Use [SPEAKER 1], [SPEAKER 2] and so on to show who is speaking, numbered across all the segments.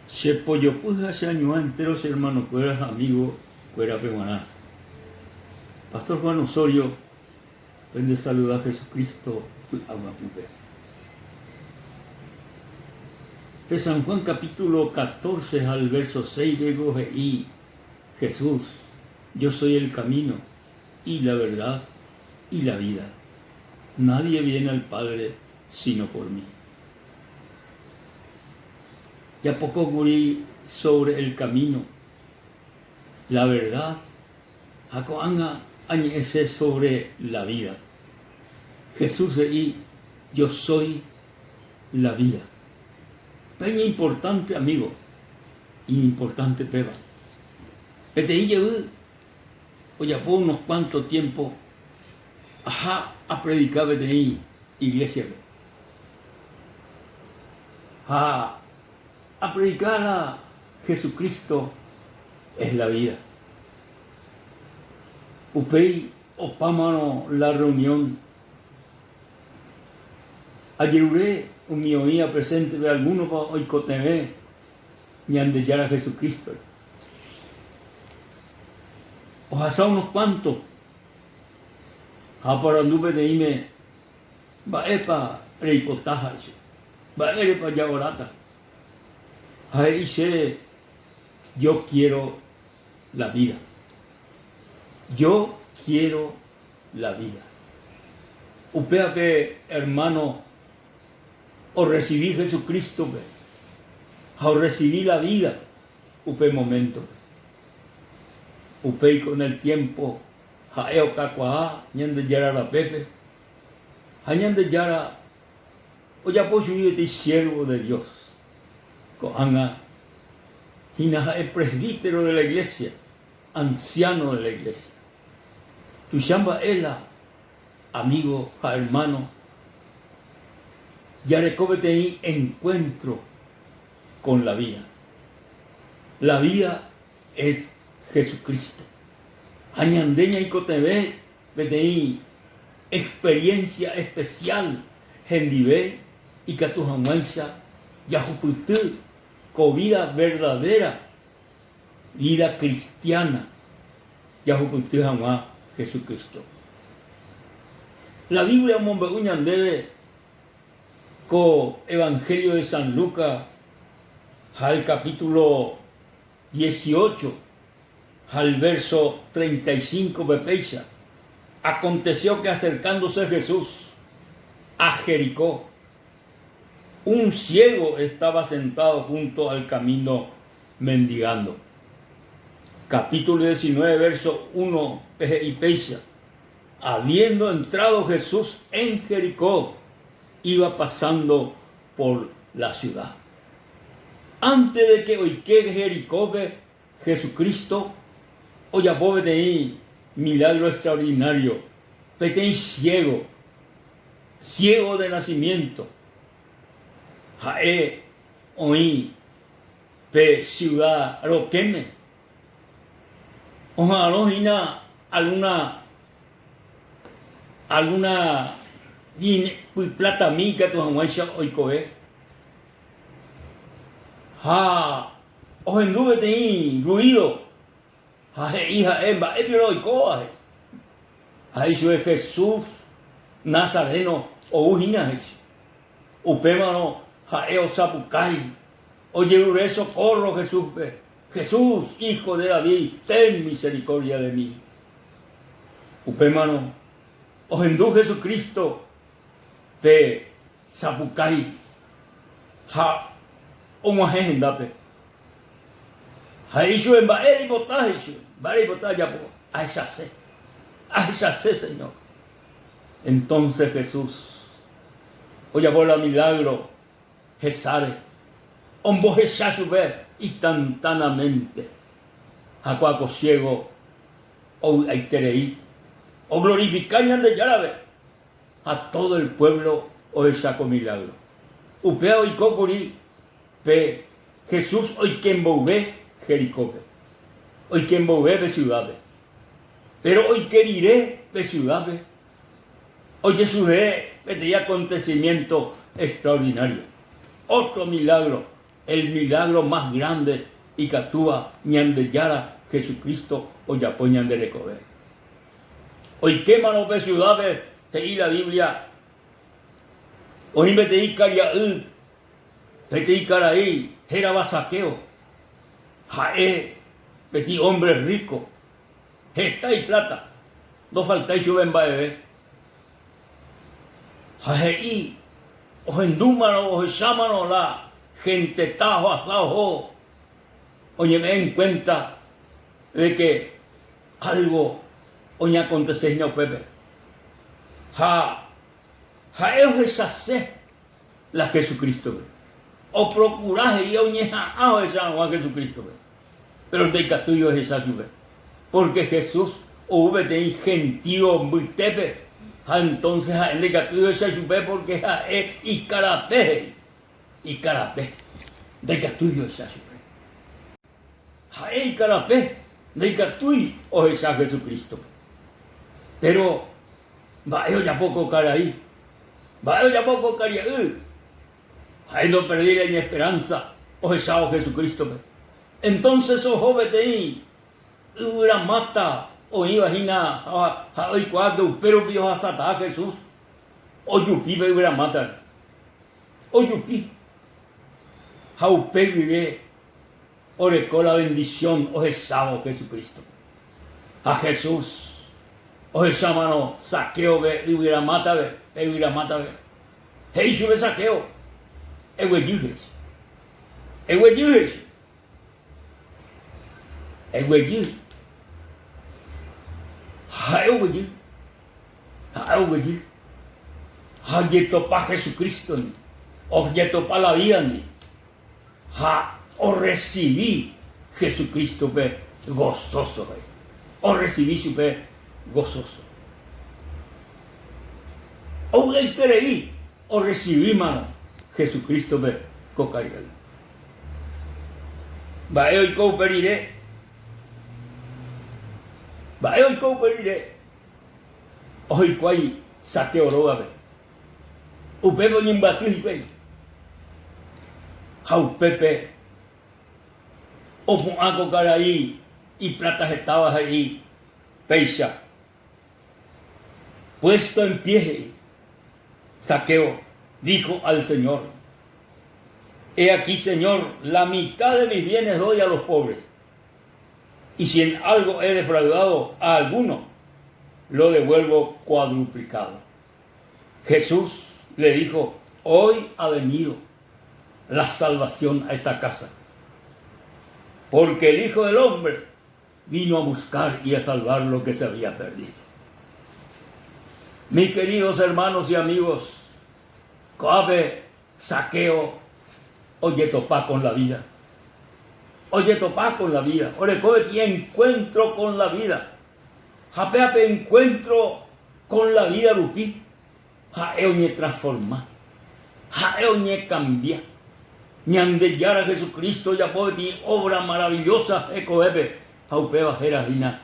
[SPEAKER 1] Se pollo pues hace años enteros, hermano, cueras amigo, cuera peguaná. Pastor Juan Osorio, ven de saludar a Jesucristo, agua pupe. De San Juan capítulo 14 al verso 6 vego y Jesús, yo soy el camino y la verdad y la vida. Nadie viene al Padre sino por mí. Y a poco gurí sobre el camino, la verdad, acoanga añese sobre la vida. Jesús y yo soy la vida. Peña importante amigo, importante peba. Peteí llevé, o ya por unos cuantos tiempos, a predicar peteí iglesia. A predicar a Jesucristo es la vida. Upei opámano la reunión. Ayer un mi oía presente de algunos para hoy coteve ni andillar a Jesucristo. Ojalá unos cuantos. Para nube de ime va epa reipotaja eso. Va epa yaborata. Ahí dice, yo quiero la vida. Yo quiero la vida. Upéape, hermano, o recibí Jesucristo, o recibí la vida, upe momento. Upei con el tiempo, jaeo cacuá, ñande yara la pepe, ñande yara, o ya pues vive siervo de Dios. Coanga, hinaja es presbítero de la iglesia, anciano de la iglesia. Tu chamba ela, amigo, hermano, ya recóbete ahí encuentro con la vida. La vida es Jesucristo. Añandeña y cotebe, vete ahí, experiencia especial, gendive y catujamancha, yajuputú, con vida verdadera, vida cristiana, yajuputú jamás Jesucristo. La Biblia monbeguñan debe con Evangelio de San Lucas al capítulo 18 al verso 35 bepeisa. Aconteció que acercándose Jesús a Jericó, un ciego estaba sentado junto al camino mendigando. Capítulo 19 verso 1 y peisa. Habiendo entrado Jesús en Jericó, iba pasando por la ciudad. Antes de que oique Jericó Jesucristo, oyapó de ahí milagro extraordinario, petén ciego de nacimiento, jae oí pe ciudad roqueme, ojalá alguna plata mica tu hamuacha oikoe. Ojenduve te ruido. Hija emba, pero oikoa. Ahí es Jesús Nazareno o ujina. Upémano jaeo sapucay. Oye socorro Jesús. Jesús, hijo de David, ten misericordia de mí. Upémano, ojendu Jesucristo. Pe sapucay ha omajendape ha isu en baeri botaje po a esa sé Señor. Entonces Jesús oye por la milagro jesare omboje sube instantáneamente a cuaco ciego o aiterei o glorificañan de yarabe a todo el pueblo hoy saco milagro. Upea hoy cocuri pe Jesús hoy quien bouve Jericó. Hoy quien bouve de ciudad. Pero hoy queriré de ciudad. Hoy Jesús de acontecimiento extraordinario. Otro milagro el milagro más grande y que actúa ñande yara Jesucristo o ya ñande recoger. Hoy quémanos de ciudades de la Biblia. Hoy me te icaria te icaraí, era Saqueo, jae, betí hombre rico, gesta y plata, no faltáis su ben baebe. Jaei, o endúmano, o llámano la gente tajo asao, oye, me den cuenta de que algo oña acontece, señor Pepe. Jaeo es hacer la Jesucristo, o procurás y oñeja a esa a Jesucristo, pero el de tuyo es esa sube, porque Jesús o de gentío muy tepe. Entonces el de tuyo es esa sube porque es y carapé de tuyo es esa sube. Jae y carapé de tuyo o esa Jesucristo. Pero va ya poco cara ahí. Va ya poco cara ahí. Ahí no perdí la esperanza, o esa Jesucristo. Entonces, o joven de ahí, una mata, o imagina, hoy cuando, pero vio a Satán Jesús, o yupi, una mata, o yupi, how pediré, o recó la bendición, o esa Jesucristo, a Jesús, o esa mano, Saqueo, y una mata, hey, sube Saqueo. Ewe Yuhes. Yeto pa Jesucristo, o yeto pa la vida, o recibí Jesucristo gozoso, o recibí su gozoso. O creí, o recibí mano. Jesucristo me cocaría. Va hoy cooperiré. Hoy cuay Saqueo roba. Upepo ni batir güey. Jau Pepe. O a cocar ahí y platas estabas ahí. Peixa. Puesto en pie. Saqueo dijo al Señor: he aquí, Señor, la mitad de mis bienes doy a los pobres, y si en algo he defraudado a alguno, lo devuelvo cuadruplicado. Jesús le dijo: hoy ha venido la salvación a esta casa, porque el Hijo del Hombre vino a buscar y a salvar lo que se había perdido. Mis queridos hermanos y amigos, Coabe, Saqueo, oye topá con la vida. Orecobe encuentro con la vida. Japeape encuentro con la vida lupi. Jaeoñe transforma. Jaeoñe cambia. Ñandeyara Jesucristo ya puede obra maravillosa. Ecoebe, Jaupeba Geradina,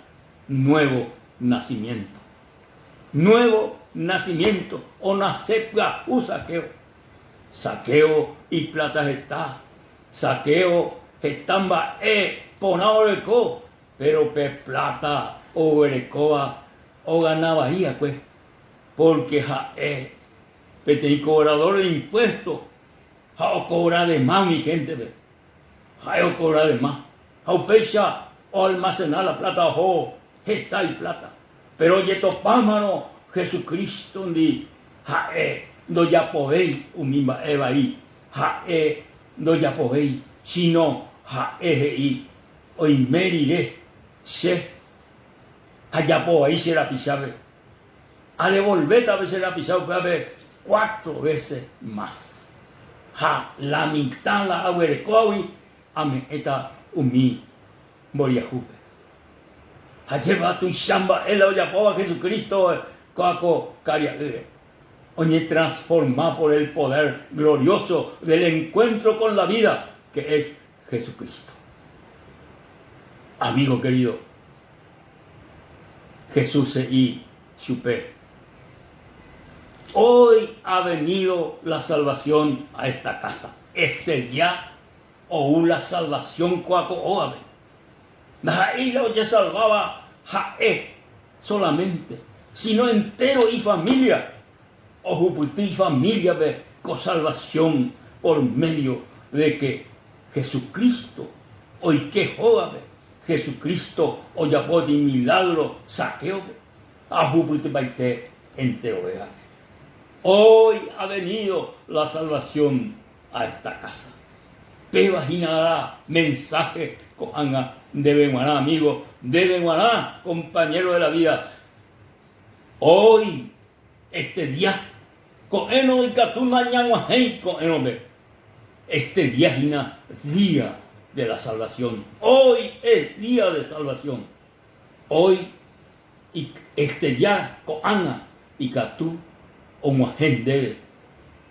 [SPEAKER 1] nuevo nacimiento. O nacepga Saqueo. Saqueo y plata está. Saqueo estamba ponao reco. Pero pe plata o recoba o ganaba ahí pues. Porque pete cobrador de impuestos. O cobra de más mi gente ve. O cobra de más. O pecha o almacenar la plata o está y plata. Pero oye topámano Jesucristo ni no ya podéis umimba eva ahí no ya podéis sino y hoy meriré se allá podéis ser apisabe a devolver a veces la pisado puede haber 4 veces más la mitad la aguerecoawi ame eta umi moriajupe lleva tu chamba el olla poba Jesucristo coaco caria oye transforma por el poder glorioso del encuentro con la vida que es Jesucristo. Amigo querido, Jesús y Chupé. Hoy ha venido la salvación a esta casa. Este día o la salvación cuaco oabe. Ahí lo que salvaba jae solamente, sino entero y familia. O juputi familia ve con salvación por medio de que Jesucristo hoy que joda Jesucristo hoy apoya milagro saqueo a juputi baite entero vea. Hoy ha venido la salvación a esta casa. Pevaginará mensaje con anga de Guaná, amigo, de Guaná, compañero de la vida. Hoy, este día, con eno y catuna ñanguajei con eno ve. Este día es día de la salvación. Hoy es día de salvación. Hoy, y este día, con anga y catú, o de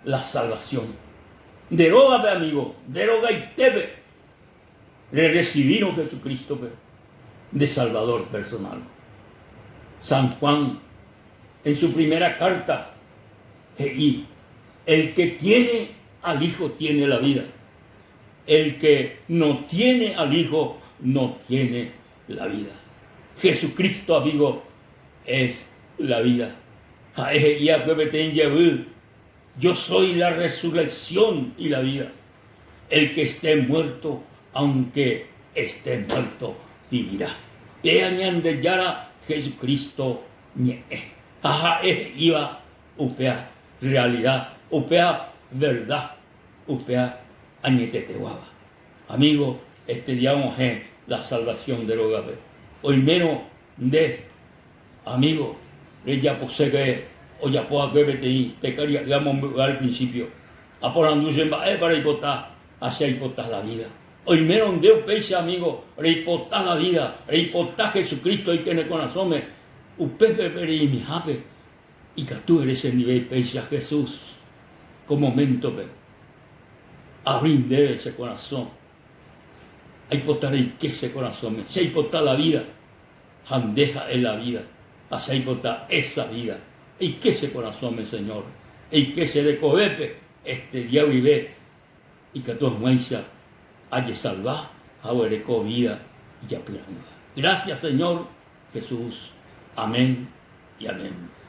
[SPEAKER 1] la salvación. Derógame, amigo, deroga y tebe. Le recibimos Jesucristo de Salvador personal. San Juan, en su primera carta, y el que tiene al Hijo tiene la vida. El que no tiene al Hijo no tiene la vida. Jesucristo, amigo, es la vida. Yo soy la resurrección y la vida. El que esté muerto, aunque esté muerto, vivirá. Peañan de Yara Jesucristo ñe. Iba upea realidad, upea verdad, upea añeteteguaba. Amigo, este día vamos a la salvación de Rogabe. Hoy menos de amigo, ella posee que o ya puedo que vete pecaría, digamos al principio. A por anduce para hipotar, hacia hipotar la vida. Hoy menos de un peixe, amigo, reipotar la vida, reipotar Jesucristo y que en el corazón upepe peri mi jape y que tú eres el nivel peixe a Jesús. Con momento abrir de ese corazón. Hay potar y que ese corazón, se hipotar la vida, jandeja en la vida, hacia hipotar esa vida. Y que ese corazón, Señor, y que se de cobepe este día vive y que tu muestra haya salvado, ahora vida y ya piranga. Gracias, Señor Jesús. Amén y amén.